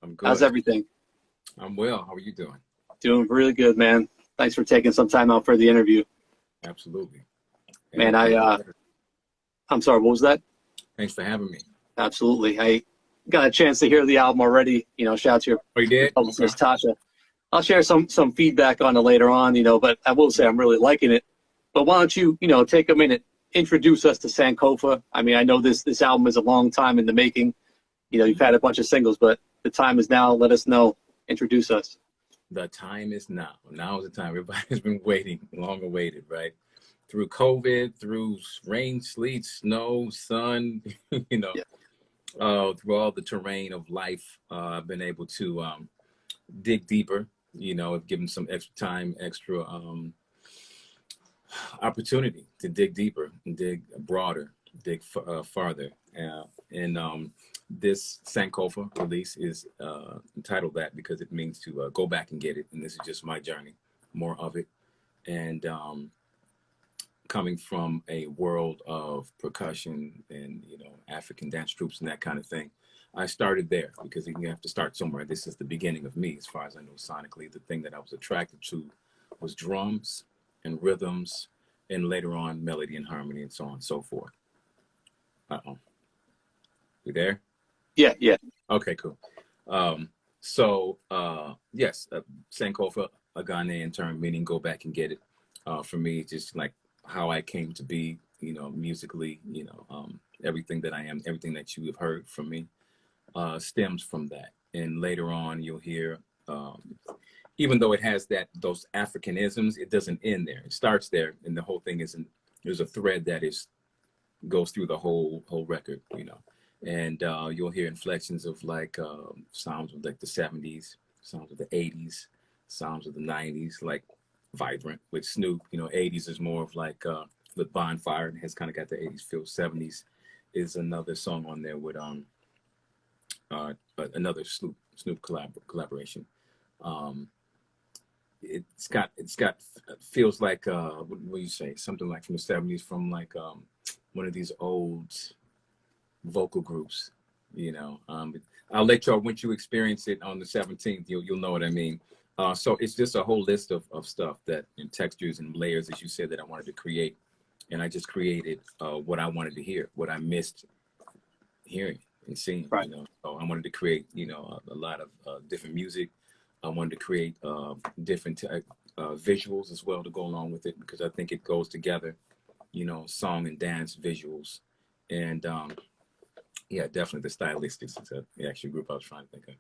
I'm How's good. everything? I'm well. How are you doing? Doing really good, man. Thanks for taking some time out for the interview. Absolutely. Man, And I'm sorry, what was that? thanks for having me. Absolutely. I got a chance to hear the album already. Shout out to your Oh, you did? Okay. publicist, Tasha. I'll share some feedback on it later on, but I will say I'm really liking it. But why don't you, take a minute, introduce us to Sankofa. I mean, I know this album is a long time in the making. You've had a bunch of singles, but the time is now. Let us know. Introduce us. The time is now. Now is the time. Everybody's been waiting, long awaited, right? Through COVID, through rain, sleet, snow, sun, you know, Yeah. through all the terrain of life, I've been able to dig deeper, I've given some extra time, extra opportunity to dig deeper and dig broader, dig farther. And this Sankofa release is entitled that because it means to go back and get it. And this is just my journey, more of it. And coming from a world of percussion and, African dance troops and that kind of thing, I started there because you have to start somewhere. This is the beginning of me, as far as I know sonically. The thing that I was attracted to was drums and rhythms, and later on melody and harmony and so on and so forth. Uh-oh. You there? Yeah, yeah. Okay, cool. Yes, Sankofa, a Ghanaian term meaning go back and get it. For me, it's just like how I came to be, musically, everything that I am, everything that you have heard from me stems from that. And later on, you'll hear, even though it has those Africanisms, it doesn't end there. It starts there, and the whole thing isn't. There's a thread that goes through the whole record, and you'll hear inflections of like sounds of like the 70s, sounds of the 80s, sounds of the 90s, like Vibrant with Snoop. 80s is more of like with Bonfire, and has kind of got the 80s feel. 70s is another song on there with another Snoop collaboration. It's got feels like what do you say, something like from the 70s, from like one of these old vocal groups. I'll let y'all, once you experience it on the 17th, you'll know what I mean. So it's just a whole list of stuff that, and textures and layers, as you said, that I wanted to create, and I just created what I wanted to hear, what I missed hearing and seeing. Right. So I wanted to create a lot of different music. I wanted to create different visuals as well to go along with it, because I think it goes together, song and dance visuals. And yeah, definitely the stylistics is the actual group I was trying to think of.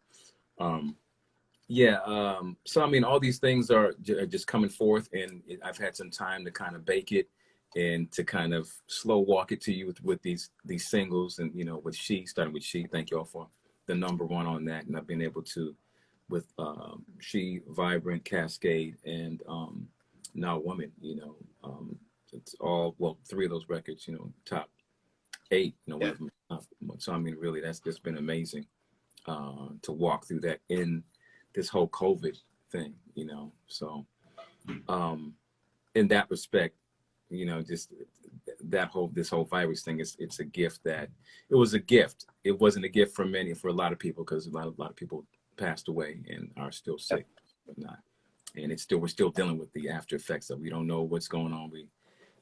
So I mean, all these things are just coming forth, and I've had some time to kind of bake it and to kind of slow walk it to you with these singles, and with starting with She. Thank you all for the #1 on that, and I've been able to with She, Vibrant, Cascade, and Now Woman. It's all, well, 3 of those records, top 8. One Yeah. of them top 1. So I mean, really, that's just been amazing to walk through that in this whole COVID thing. So in that respect, just this whole virus thing, it's a gift. That it was a gift. It wasn't a gift for a lot of people, because a lot of people passed away and are still sick, but not. And we're still dealing with the after effects of, we don't know what's going on.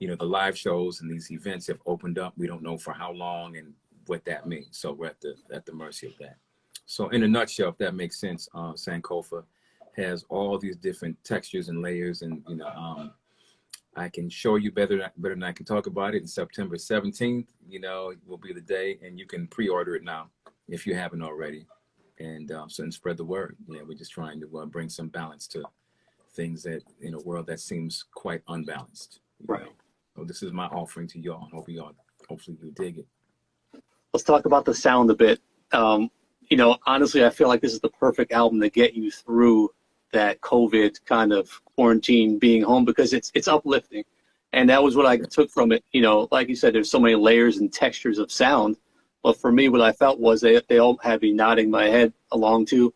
The live shows and these events have opened up. We don't know for how long and what that means. So we're at the mercy of that. So in a nutshell, if that makes sense, Sankofa has all these different textures and layers, and I can show you better than I can talk about it. And September 17th, will be the day, and you can pre-order it now if you haven't already, and spread the word. We're just trying to bring some balance to things that, in a world that seems quite unbalanced. Right. So this is my offering to y'all. Hopefully you dig it. Let's talk about the sound a bit. Honestly, I feel like this is the perfect album to get you through that COVID kind of quarantine, being home, because it's uplifting. And that was what I took from it. Like you said, there's so many layers and textures of sound. But for me, what I felt was they all had me nodding my head along to.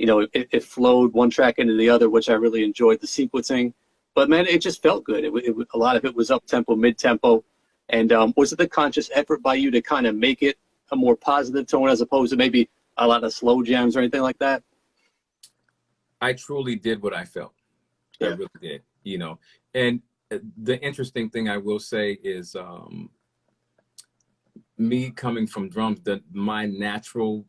It flowed one track into the other, which I really enjoyed the sequencing. But man, it just felt good. A lot of it was up tempo, mid tempo. And was it the conscious effort by you to kind of make it a more positive tone, as opposed to maybe a lot of slow jams or anything like that? I truly did what I felt. I Yeah. really did, and the interesting thing I will say is, me coming from drums, that my natural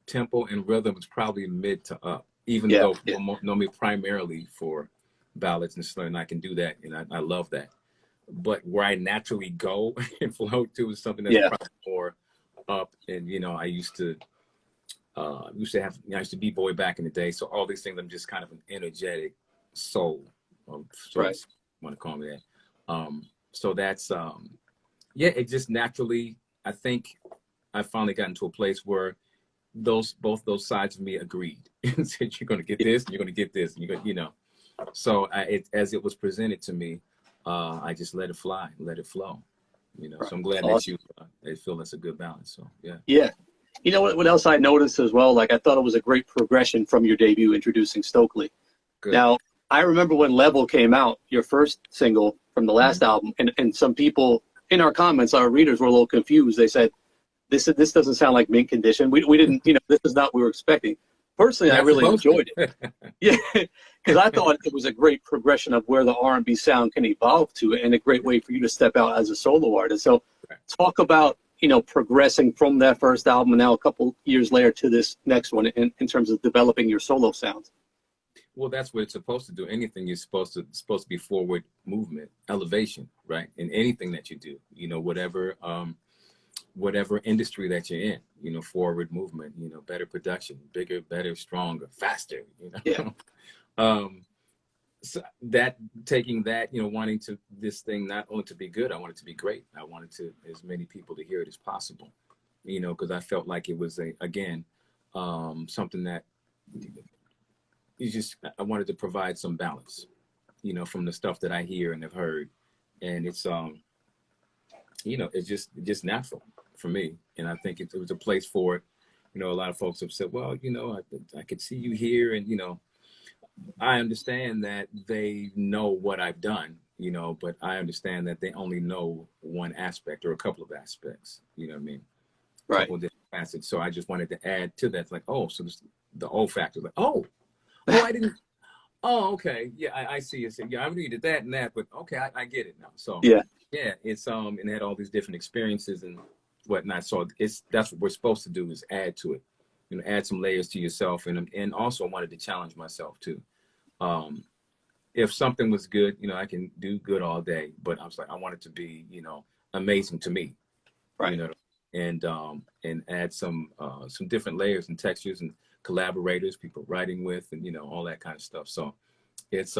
tempo and rhythm is probably mid to up, even Yeah. though Yeah. people know me primarily for ballads and slur, and I can do that, and I love that. But where I naturally go and flow to is something that's Yeah. probably more up. And I I used to be boy back in the day, so all these things, I'm just kind of an energetic soul, so Right. want to call me that. So that's yeah, it just naturally, I think I finally gotten to a place where both those sides of me agreed and said, you're going to get this, and you're going to get this, and you're going, so as it was presented to me, I just let it fly, let it flow, Right. so I'm glad that Awesome. they feel that's a good balance. So yeah. Yeah. You know what else I noticed as well? Like, I thought it was a great progression from your debut introducing Stokley. Good. Now, I remember when Level came out, your first single from the last Mhm. album, and some people in our comments, our readers were a little confused. They said, this doesn't sound like Mint Condition. We didn't, this is not what we were expecting. Personally, I Not really supposed enjoyed to. it. Yeah, because I thought it was a great progression of where the R&B sound can evolve to, and a great way for you to step out as a solo artist. So talk about, progressing from that first album and now a couple years later to this next one in terms of developing your solo sounds. Well, that's what it's supposed to do. Anything you're supposed to be forward movement, elevation, right? In anything that you do, whatever industry that you're in, forward movement, better production, bigger, better, stronger, faster, Yeah, um, so that taking that, wanting to this thing not only to be good, I want it to be great. I wanted to as many people to hear it as possible, because I felt like it was something that I wanted to provide some balance, from the stuff that I hear and have heard, and it's it's just natural for me, and I think it was a place for it. A lot of folks have said, well, I could see you here, and I understand that they know what I've done, but I understand that they only know one aspect or a couple of aspects, you know what I mean? A right. couple of different facets. So I just wanted to add to that. It's like, oh, so this, the O factor, like, I didn't, oh, okay. Yeah, I see it. Yeah, I needed that and that, but okay, I get it now. So Yeah, yeah, it's, and had all these different experiences and whatnot. So that's what we're supposed to do, is add to it, add some layers to yourself. And also wanted to challenge myself too. If something was good, I can do good all day, but I was like, I want it to be, amazing to me, right. you know, and add some different layers and textures and collaborators, people writing with, and all that kind of stuff. So it's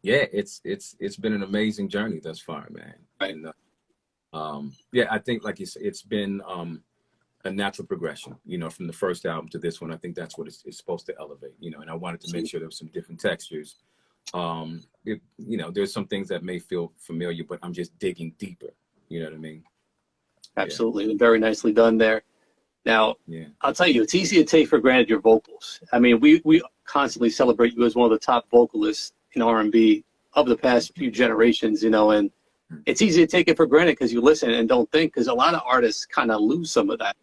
yeah, it's been an amazing journey thus far, man. Right. And yeah, I think like you said, it's been a natural progression, from the first album to this one. I think that's what it's supposed to elevate, and I wanted to make sure there was some different textures. There's some things that may feel familiar, but I'm just digging deeper. You know what I mean? Absolutely. Very nicely done there. Now, Yeah. I'll tell you, it's easy to take for granted your vocals. I mean, we constantly celebrate you as one of the top vocalists in R&B of the past few generations, and it's easy to take it for granted because you listen and don't think, because a lot of artists kind of lose some of that.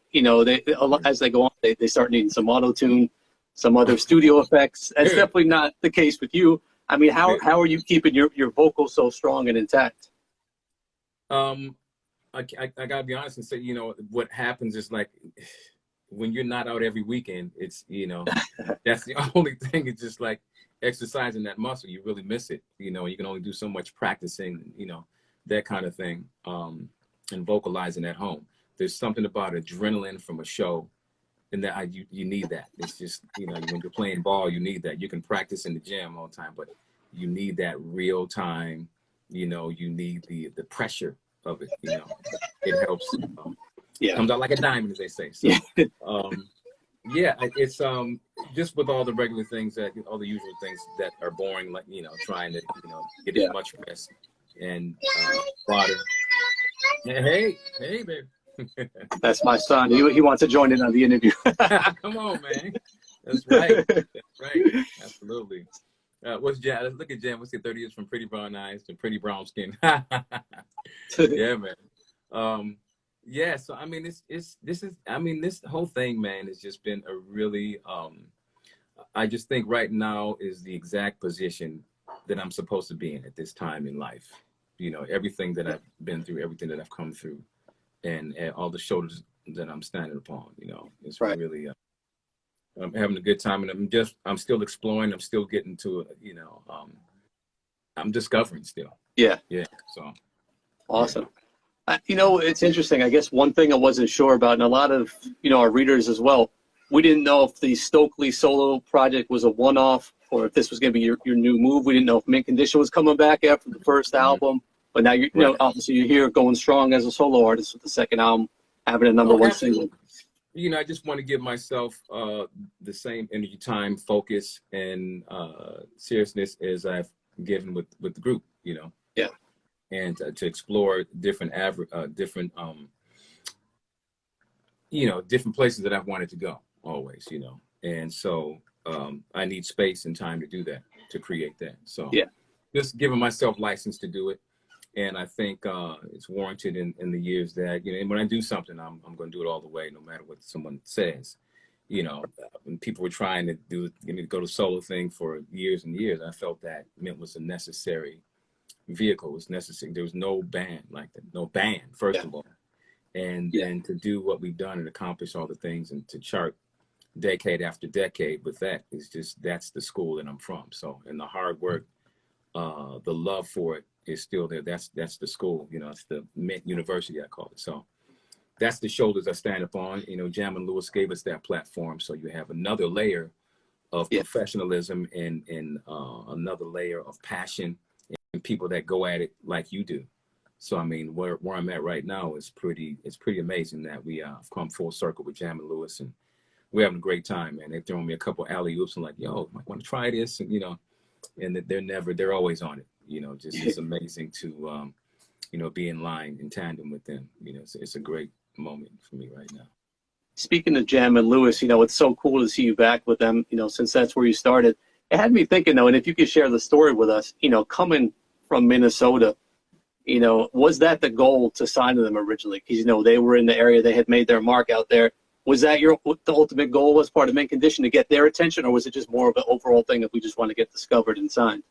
As they go on, they start needing some auto-tune, some other studio effects. That's definitely not the case with you. I mean, how are you keeping your vocals so strong and intact? I gotta be honest and say, what happens is, like, when you're not out every weekend, it's, that's the only thing. It's just like exercising that muscle. You really miss it. You can only do so much practicing, that kind of thing, and vocalizing at home. There's something about adrenaline from a show, and that you need that. It's just, when you're playing ball, you need that. You can practice in the gym all the time, but you need that real time. You need the pressure of it. It helps. Yeah. Comes out like a diamond, as they say. So, yeah, it's just with all the regular things, all the usual things that are boring, like trying to get as much rest and water. Hey, baby. That's my son. He wants to join in on the interview. Come on, man. That's right. That's right. Absolutely. What's Jan? Let's look at Jan. What's the 30 years from pretty brown eyes to pretty brown skin? Yeah, man. Yeah, so I mean, I mean, this whole thing, man, has just been a really, I just think right now is the exact position that I'm supposed to be in at this time in life. You know, everything that I've been through, everything that I've come through, and all the shoulders that I'm standing upon, you know, it's Right. really, I'm having a good time, and I'm still exploring, I'm still getting to it, you know, I'm discovering still. Yeah. Yeah, so yeah. Awesome. You know, it's interesting. I guess one thing I wasn't sure about, and a lot of, our readers as well, we didn't know if the Stokley solo project was a one-off or if this was going to be your new move. We didn't know if Mint Condition was coming back after the first Mhm. album, but now Right. obviously you're here going strong as a solo artist with the second album, having a number Oh, one single. absolutely. You know, I just want to give myself the same energy, time, focus, and seriousness as I've given with the group. You know, Yeah. and to explore different different places that I've wanted to go always. You know, and so I need space and time to do that, to create that. So Yeah. just giving myself license to do it. And I think it's warranted in the years that, and when I do something, I'm going to do it all the way, no matter what someone says. You know, when people were trying to go to solo thing for years and years, I felt that Mint was a necessary vehicle. It was necessary. There was no band like that, no band, first Yeah. of all. And Yeah. then to do what we've done and accomplish all the things and to chart decade after decade with that is just, that's the school that I'm from. So, and the hard work, the love for it is still there. That's the school, it's the Mint University, I call it. So that's the shoulders I stand up on. Jam and Lewis gave us that platform. So you have another layer of Yeah. professionalism and another layer of passion and people that go at it like you do. So I mean, where I'm at right now is it's pretty amazing that we have come full circle with Jam and Lewis, and we're having a great time, man. They've thrown me a couple alley oops and like, yo, I want to try this, and that they're always on it. Just it's amazing to be in line in tandem with them. It's a great moment for me right now. Speaking of Jam and Lewis, it's so cool to see you back with them, since that's where you started. It had me thinking, though, and if you could share the story with us, coming from Minnesota, was that the goal to sign to them originally? Because, they were in the area, they had made their mark out there. Was that the ultimate goal as part of Mint Condition, to get their attention, or was it just more of an overall thing if we just want to get discovered and signed?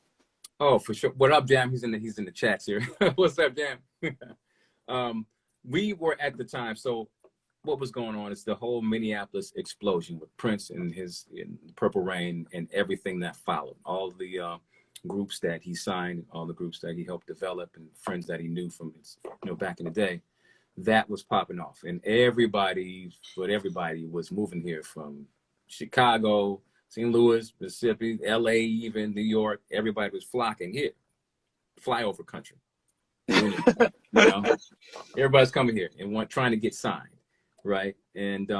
Oh, for sure. What up, Jam? He's in the chats here. What's up, Jam? We were at the time. So what was going on is the whole Minneapolis explosion with Prince and his Purple Rain and everything that followed. All the groups that he signed, all the groups that he helped develop, and friends that he knew from his, back in the day. That was popping off, and everybody was moving here from Chicago, St. Louis, Mississippi, LA, even New York. Everybody was flocking here, flyover country. Everybody's coming here and trying to get signed, right? And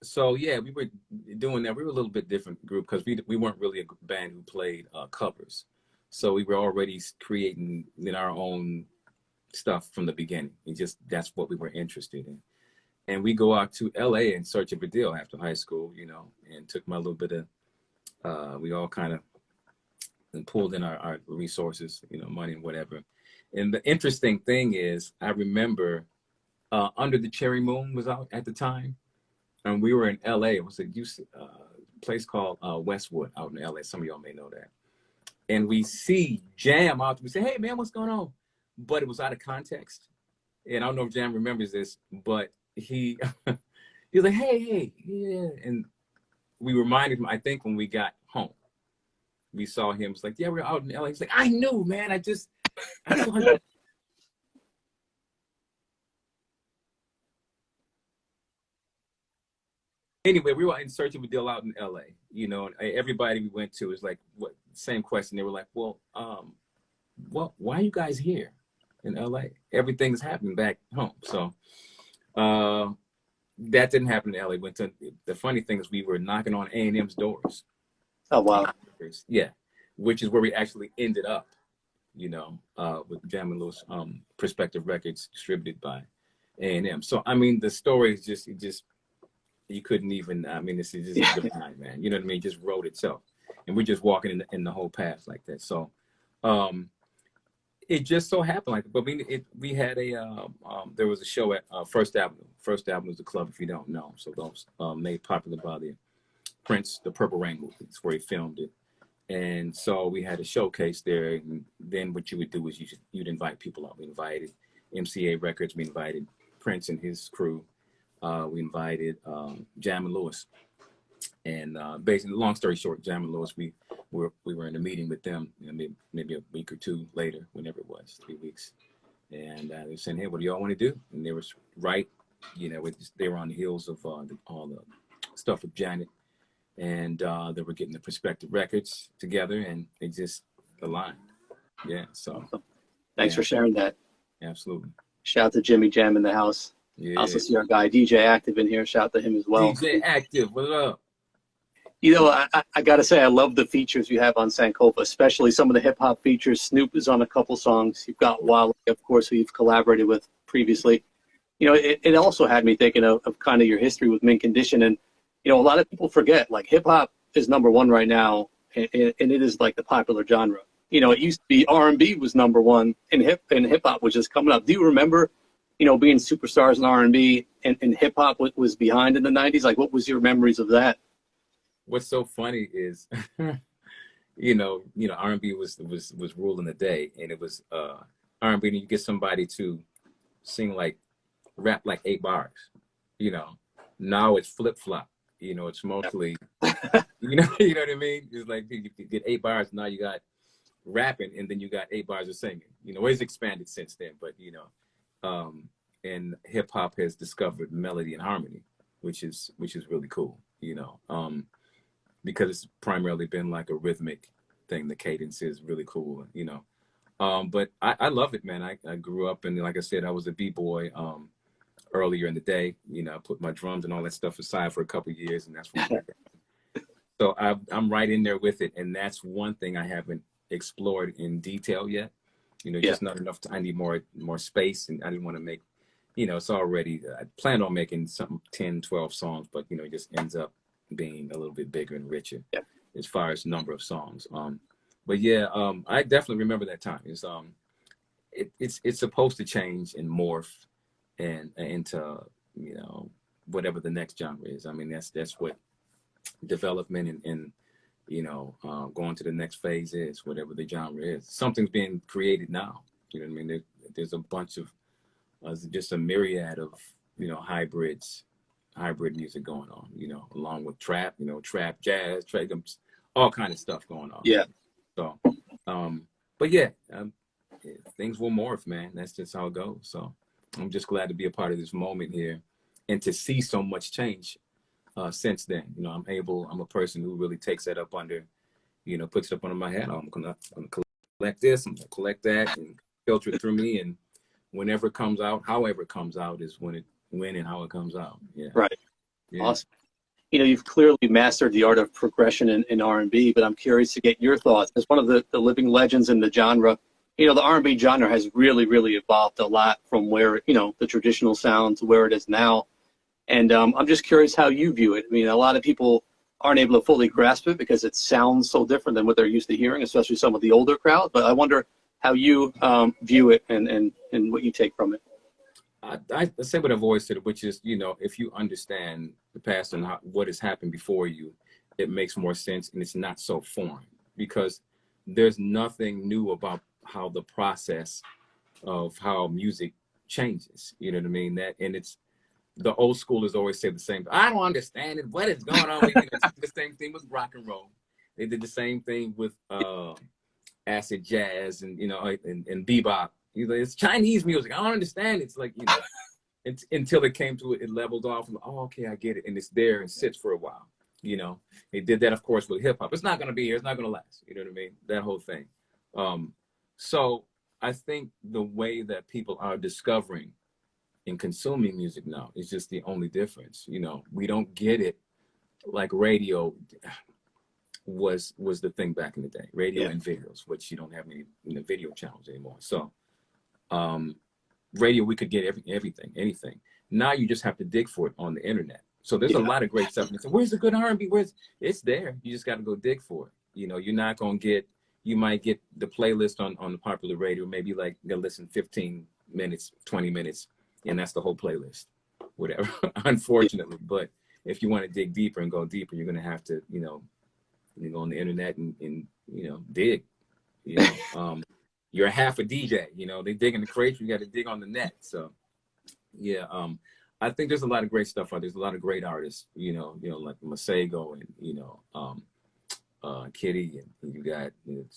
so yeah, we were doing that. We were a little bit different group because we weren't really a band who played covers, so we were already creating our own stuff from the beginning. That's what we were interested in. And we go out to LA in search of a deal after high school, and took my little bit of, we all kind of pulled in our resources, money and whatever. And the interesting thing is, I remember Under the Cherry Moon was out at the time, and we were in LA. It was a place called Westwood out in LA. Some of y'all may know that. And we see Jam out. We say, hey, man, what's going on? But it was out of context. And I don't know if Jam remembers this, but he was like, hey, yeah. And we reminded him, I think when we got home, we saw him. It's like, yeah, we're out in LA. He's like, I knew, man. I know. Anyway, we were in search of a deal out in LA, and everybody we went to is like, what, same question. They were like, well, why are you guys here in LA? Everything's happening back home. So that didn't happen in LA. The funny thing is we were knocking on A&M's doors. Oh, wow. Yeah, which is where we actually ended up, with Jam and Lewis Perspective Records, distributed by A&M. So, I mean, the story is just, you couldn't even, I mean, this is just divine, man. You know what I mean? It just wrote itself. And we're just walking in the whole path like that. So, it just so happened like, but we had a there was a show at First Avenue. First Avenue is the club if you don't know. So those made popular by the Prince, the Purple Rain movie. It's where he filmed it. And so we had a showcase there. And then what you would do is you'd invite people up. We invited MCA Records. We invited Prince and his crew. We invited Jam and Lewis. And basically, long story short, Jam and Lewis, we were in a meeting with them, you know, maybe a week or two later, whenever it was, 3 weeks. And they were saying, hey, what do y'all want to do? And they were right, you know, they were on the heels of all the stuff with Janet. And they were getting the Perspective Records together, and it just aligned. Yeah, so. Awesome. Thanks for sharing that. Absolutely. Shout out to Jimmy Jam in the house. Yeah. I also see our guy DJ Active in here. Shout out to him as well. DJ Active, what up? You know, I got to say, I love the features you have on Sankofa, especially some of the hip hop features. Snoop is on a couple songs. You've got Wale, of course, who you've collaborated with previously. You know, it also had me thinking of kind of your history with Mint Condition. And, you know, a lot of people forget, like, hip hop is #1 right now, and it is like the popular genre. You know, it used to be R&B was #1, and hip hop was just coming up. Do you remember, you know, being superstars in R&B and hip hop was behind in the 90s? Like, what was your memories of that? What's so funny is, you know, R&B was ruling the day, and it was R&B. And you get somebody to rap like 8 bars, you know. Now it's flip flop, you know. It's mostly, you know what I mean. It's like you get 8 bars, now you got rapping, and then you got 8 bars of singing. You know, it's expanded since then, but you know, and hip hop has discovered melody and harmony, which is really cool, you know. Because it's primarily been like a rhythmic thing. The cadence is really cool, you know. But I love it, man. I grew up, and like I said, I was a B-boy earlier in the day. You know, I put my drums and all that stuff aside for a couple of years, and that's when so I'm right in there with it. And that's one thing I haven't explored in detail yet. You know, just not enough. I need more space, and I didn't want to make, you know, it's already, I planned on making some 10, 12 songs, but, you know, it just ends up being a little bit bigger and richer as far as number of songs. But yeah, I definitely remember that time. It's supposed to change and morph and into, you know, whatever the next genre is. I mean, that's what development and you know, going to the next phase is, whatever the genre is. Something's being created now. You know what I mean? There's a bunch of just a myriad of, you know, hybrid music going on, you know, along with trap, you know, trap, jazz, all kind of stuff going on. Yeah. So, but yeah, things will morph, man. That's just how it goes. So I'm just glad to be a part of this moment here and to see so much change since then. You know, I'm a person who really takes that up under, you know, puts it up under my hat. I'm gonna collect this, I'm gonna collect that, and filter it through me, and whenever it comes out, however it comes out, is when and how it comes out. Yeah. Right. Yeah. Awesome. You know, you've clearly mastered the art of progression in R&B, but I'm curious to get your thoughts. As one of the living legends in the genre, you know, the R&B genre has really, really evolved a lot from where, you know, the traditional sound to where it is now. And I'm just curious how you view it. I mean, a lot of people aren't able to fully grasp it because it sounds so different than what they're used to hearing, especially some of the older crowd. But I wonder how you view it and what you take from it. I say what I've always said, which is, you know, if you understand the past and what has happened before you, it makes more sense, and it's not so foreign, because there's nothing new about how the process of how music changes. You know what I mean? And it's, the old schoolers always say the same. I don't understand it. What is going on? The same thing with rock and roll. They did the same thing with acid jazz and, you know, and bebop. You know, it's Chinese music. I don't understand. It's like, you know, until it came to it leveled off. And, oh, okay, I get it. And it's there and sits for a while. You know, they did that, of course, with hip hop. It's not going to be here. It's not going to last. You know what I mean? That whole thing. So I think the way that people are discovering and consuming music now is just the only difference. You know, we don't get it like radio was the thing back in the day. Radio and videos, which you don't have any, you know, video channels anymore. So radio, we could get everything, anything. Now you just have to dig for it on the internet. So there's a lot of great stuff. And so where's the good R&B? It's there. You just got to go dig for it. You know, you're not going to get you might get the playlist on the popular radio, maybe like they'll listen 15 minutes, 20 minutes, and that's the whole playlist, whatever, unfortunately. But if you want to dig deeper and go deeper, you're going to have to, you go on the internet and dig, you're half a DJ, they dig in the crates, you got to dig on the net. So yeah, I think there's a lot of great stuff out there. There's a lot of great artists, like Masego and, Kitty, and you got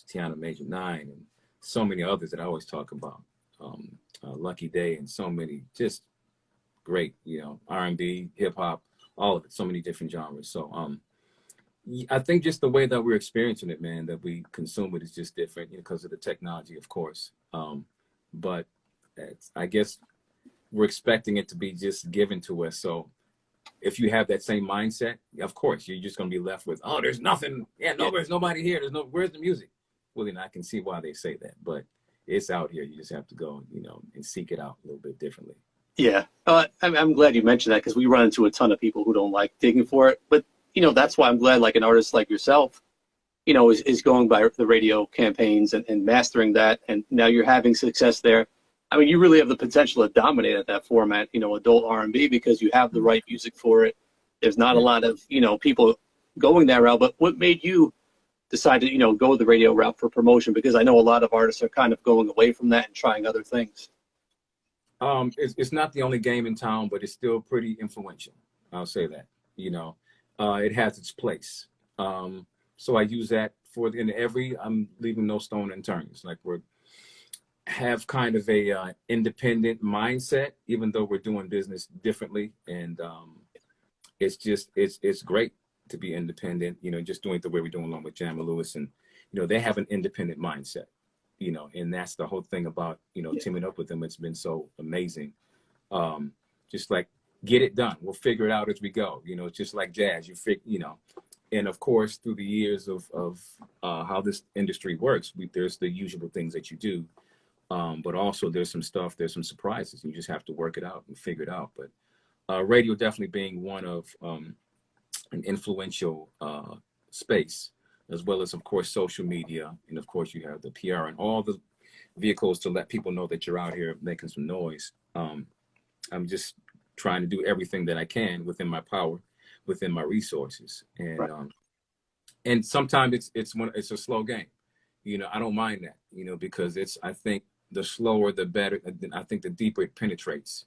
Tiana Major 9 and so many others that I always talk about. Lucky Day and so many just great, R&B, hip hop, all of it, so many different genres. So I think just the way that we're experiencing it, man, that we consume it is just different because of the technology, of course. But I guess we're expecting it to be just given to us. So if you have that same mindset, of course, you're just going to be left with, oh, there's nothing. Yeah, no, there's nobody here. Where's the music? Well, then I can see why they say that, but it's out here. You just have to go, and seek it out a little bit differently. Yeah. I'm glad you mentioned that, because we run into a ton of people who don't like digging for it. But, that's why I'm glad like an artist like yourself, is going by the radio campaigns and mastering that. And now you're having success there. I mean, you really have the potential to dominate at that format, adult R&B, because you have the right music for it. There's not a lot of, people going that route. But what made you decide to, go the radio route for promotion? Because I know a lot of artists are kind of going away from that and trying other things. It's not the only game in town, but it's still pretty influential. I'll say that, it has its place. So I use that I'm leaving no stone unturned. It's like have kind of a independent mindset, even though we're doing business differently. And it's great to be independent, just doing it the way we're doing along with Jam and Lewis. And, they have an independent mindset, and that's the whole thing about, teaming up with them. It's been so amazing. Just like, get it done. We'll figure it out as we go. It's just like jazz, and of course, through the years of how this industry works, there's the usual things that you do. But also there's some surprises, and you just have to work it out and figure it out. But radio definitely being one of an influential space, as well as, of course, social media. And of course, you have the PR and all the vehicles to let people know that you're out here making some noise. I'm just trying to do everything that I can within my power, within my resources. And right. And sometimes it's a slow game. I don't mind that, because I think the slower, the better. I think the deeper it penetrates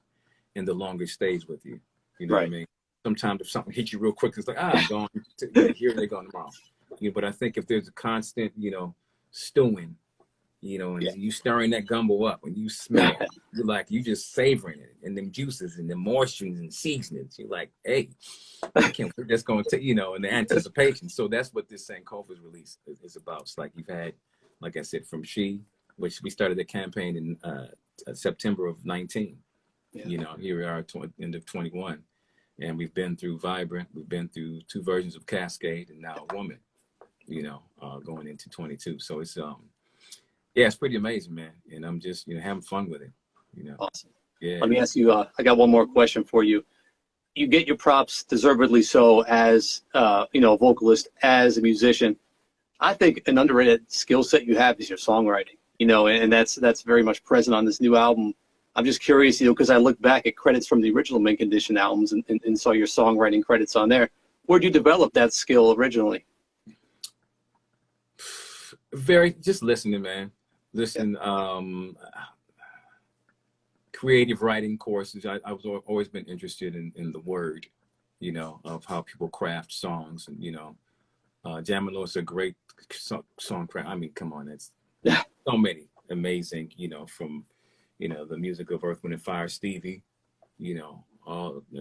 and the longer it stays with you. You know right. what I mean? Sometimes if something hits you real quick, it's like, gone. Here they go tomorrow. But I think if there's a constant, stewing, and you stirring that gumbo up and you smell it, you just savoring it, and them juices and the moistures and seasonings. You're like, hey, I can't wait. That's going to, and the anticipation. So that's what this Sankofa's release is about. It's like you've had, like I said, from which we started the campaign in September of 19. Yeah. Here we are, end of 21. And we've been through Vibrant. We've been through 2 versions of Cascade, and now Woman, going into 22. So it's, it's pretty amazing, man. And I'm just, having fun with it, Awesome. Yeah. Let me ask you, I got one more question for you. You get your props, deservedly so, as, a vocalist, as a musician. I think an underrated skill set you have is your songwriting, and that's very much present on this new album. I'm just curious, because I look back at credits from the original Mint Condition albums and saw your songwriting credits on there. Where'd you develop that skill originally? Just listening, man. Listen, creative writing courses. I've always been interested in the word, of how people craft songs. And, Jam and Lewis is a great song craft. I mean, come on, it's so many amazing, from, the music of Earth, Wind and Fire, Stevie,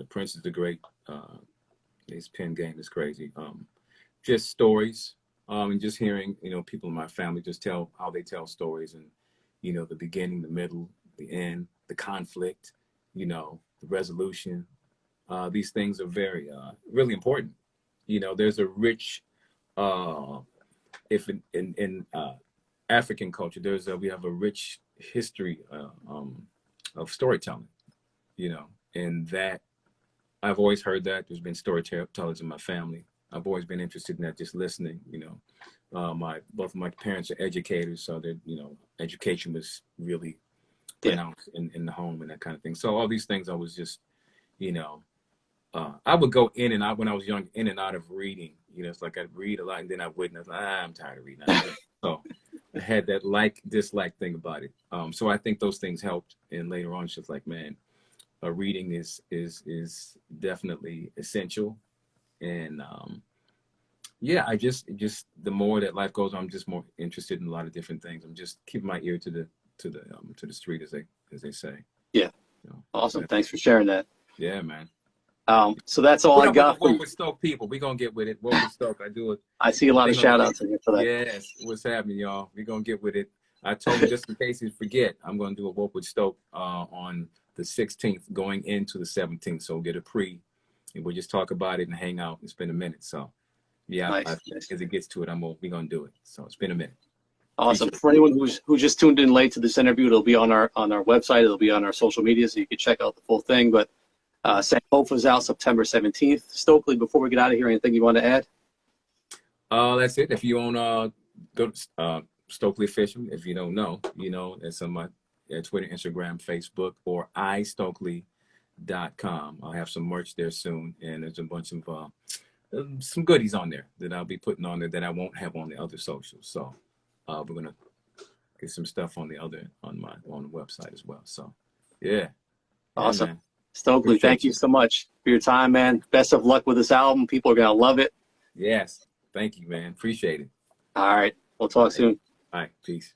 Prince is the great, his pen game is crazy. Just stories, and just hearing, people in my family just tell how they tell stories, and, the beginning, the middle, the end, the conflict, the resolution. These things are very, really important. There's a rich, if in African culture, we have a rich history of storytelling, and that I've always heard that. There's been storytellers in my family, I've always been interested in that, just listening. Both of my parents are educators, so that education was really Yeah. pronounced in the home and that kind of thing. So all these things, I was just, I would go in and out when I was young, in and out of reading. It's like I'd read a lot and then I wouldn't. I was like, I'm tired of reading. So I had that dislike thing about it. So I think those things helped. And later on, it's just like, man, reading is definitely essential. And yeah, I just the more that life goes on, I'm just more interested in a lot of different things. I'm just keeping my ear to the street, as they say. Yeah. Awesome. Thanks for sharing that. Yeah, man. So that's all I got for you. What with Stoke people, we're gonna get with it. What with Stoke, I do it. I see a lot of shout outs in here for that. Yes, what's happening, y'all? We're gonna get with it. I told you, just in case you forget, I'm gonna do a Woke with Stoke on the 16th going into the 17th. So we'll get a pre and we'll just talk about it and hang out and spend a minute. So yeah, Nice. as it gets to it, we're gonna do it. So it's been a minute. Awesome. For anyone who just tuned in late to this interview, it'll be on our website. It'll be on our social media, so you can check out the full thing. But Sankofa is out September 17th. Stokely, before we get out of here, anything you want to add? That's it. If you own go to Stokley Official, if you don't know, it's on my Twitter, Instagram, Facebook, or istokely.com. I'll have some merch there soon, and there's a bunch of some goodies on there that I'll be putting on there that I won't have on the other socials. So we're gonna get some stuff on the website as well. So yeah. Awesome. Yeah, Stokley, thank you so much for your time, man. Best of luck with this album. People are gonna love it. Yes. Thank you, man. Appreciate it. All right. We'll talk soon. All right. Peace.